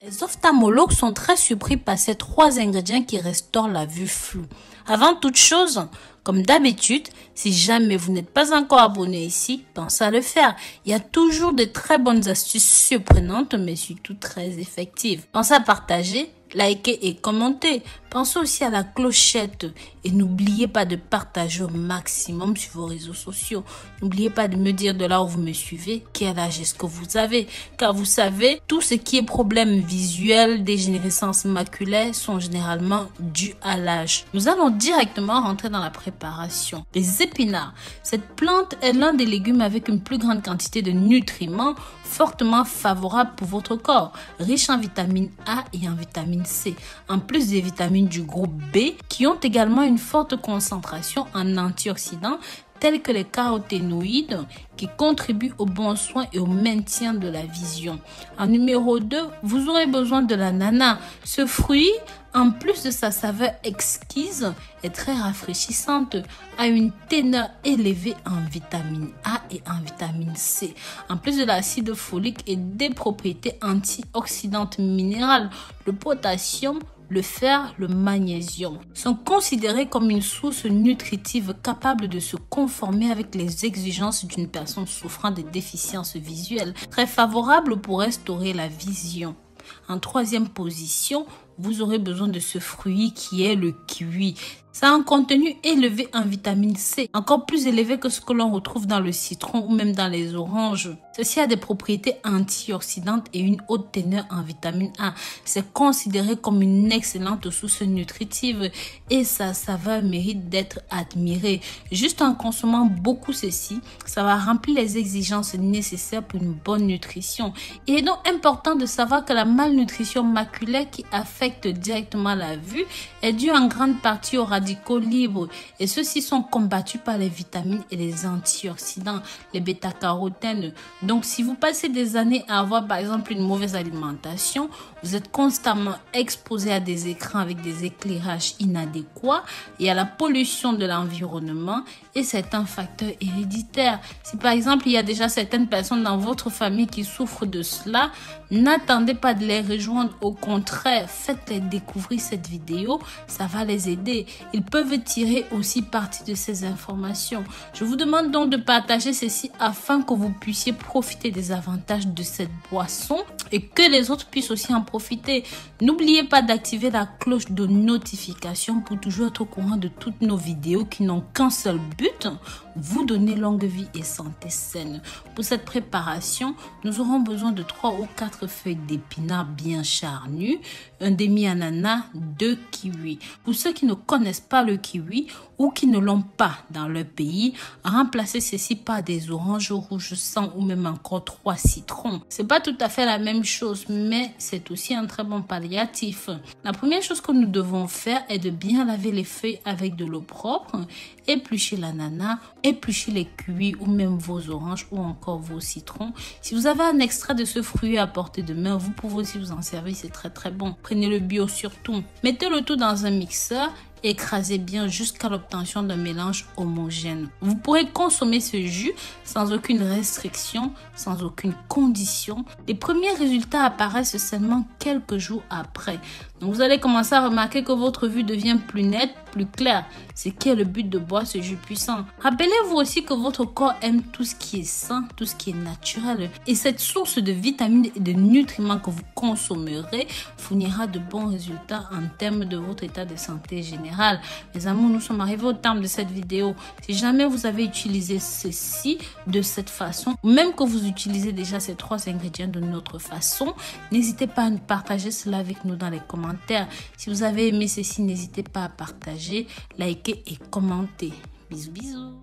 Les ophtalmologues sont très surpris par ces 3 ingrédients qui restaurent la vue floue. Avant toute chose, comme d'habitude, si jamais vous n'êtes pas encore abonné ici, pensez à le faire. Il y a toujours de très bonnes astuces surprenantes, mais surtout très effectives. Pensez à partager, liker et commenter. Pensez aussi à la clochette et n'oubliez pas de partager au maximum sur vos réseaux sociaux. N'oubliez pas de me dire de là où vous me suivez, quel âge est-ce que vous avez. Car vous savez, tout ce qui est problème visuel, dégénérescence maculaire sont généralement dus à l'âge. Nous allons directement rentrer dans la préparation. Les épinards. Cette plante est l'un des légumes avec une plus grande quantité de nutriments fortement favorables pour votre corps, riche en vitamine A et en vitamine C, en plus des vitamines du groupe B qui ont également une forte concentration en antioxydants tels que les caroténoïdes qui contribuent au bon soin et au maintien de la vision. En numéro 2, vous aurez besoin de l'ananas. Ce fruit, en plus de sa saveur exquise et très rafraîchissante, a une teneur élevée en vitamine A et en vitamine C, en plus de l'acide folique et des propriétés antioxydantes minérales, le potassium, le fer, le magnésium, sont considérés comme une source nutritive capable de se conformer avec les exigences d'une personne souffrant de déficiences visuelles, très favorable pour restaurer la vision. En 3e position, vous aurez besoin de ce fruit qui est le kiwi. Ça a un contenu élevé en vitamine C, encore plus élevé que ce que l'on retrouve dans le citron ou même dans les oranges. Ceci a des propriétés antioxydantes et une haute teneur en vitamine A. C'est considéré comme une excellente source nutritive et sa saveur mérite d'être admirée. Juste en consommant beaucoup ceci, ça va remplir les exigences nécessaires pour une bonne nutrition. Il est donc important de savoir que la malnutrition maculaire qui affecte directement la vue est due en grande partie aux radicaux libres et ceux-ci sont combattus par les vitamines et les antioxydants, les bêta-carotènes. Donc si vous passez des années à avoir par exemple une mauvaise alimentation, vous êtes constamment exposé à des écrans avec des éclairages inadéquats et à la pollution de l'environnement et c'est un facteur héréditaire. Si par exemple il y a déjà certaines personnes dans votre famille qui souffrent de cela, n'attendez pas de les rejoindre, au contraire, faites-les découvrir cette vidéo, ça va les aider. Ils peuvent tirer aussi parti de ces informations. Je vous demande donc de partager ceci afin que vous puissiez profiter des avantages de cette boisson et que les autres puissent aussi en profiter. N'oubliez pas d'activer la cloche de notification pour toujours être au courant de toutes nos vidéos qui n'ont qu'un seul but, vous donner longue vie et santé saine. Pour cette préparation, nous aurons besoin de 3 ou 4 feuilles d'épinards bien charnues, un demi-ananas, 2 kiwis. Pour ceux qui ne connaissent pas le kiwi ou qui ne l'ont pas dans leur pays, remplacez ceci par des oranges rouges sang ou même encore 3 citrons. C'est pas tout à fait la même chose, mais c'est aussi un très bon palliatif. La première chose que nous devons faire est de bien laver les feuilles avec de l'eau propre, éplucher l'ananas, éplucher les kiwis ou même vos oranges ou encore vos citrons. Si vous avez un extrait de ce fruit à portée de main, vous pouvez aussi vous en servir, c'est très très bon. Prenez le bio surtout. Mettez le tout dans un mixeur. Écrasez bien jusqu'à l'obtention d'un mélange homogène. Vous pourrez consommer ce jus sans aucune restriction, sans aucune condition. Les premiers résultats apparaissent seulement quelques jours après. Donc vous allez commencer à remarquer que votre vue devient plus nette, plus claire. C'est qui est le but de boire ce jus puissant. Rappelez-vous aussi que votre corps aime tout ce qui est sain, tout ce qui est naturel. Et cette source de vitamines et de nutriments que vous consommerez fournira de bons résultats en termes de votre état de santé général. Mes amours, nous sommes arrivés au terme de cette vidéo. Si jamais vous avez utilisé ceci de cette façon, ou même que vous utilisez déjà ces 3 ingrédients de notre façon, n'hésitez pas à nous partager cela avec nous dans les commentaires. Si vous avez aimé ceci, n'hésitez pas à partager, liker et commenter. Bisous, bisous.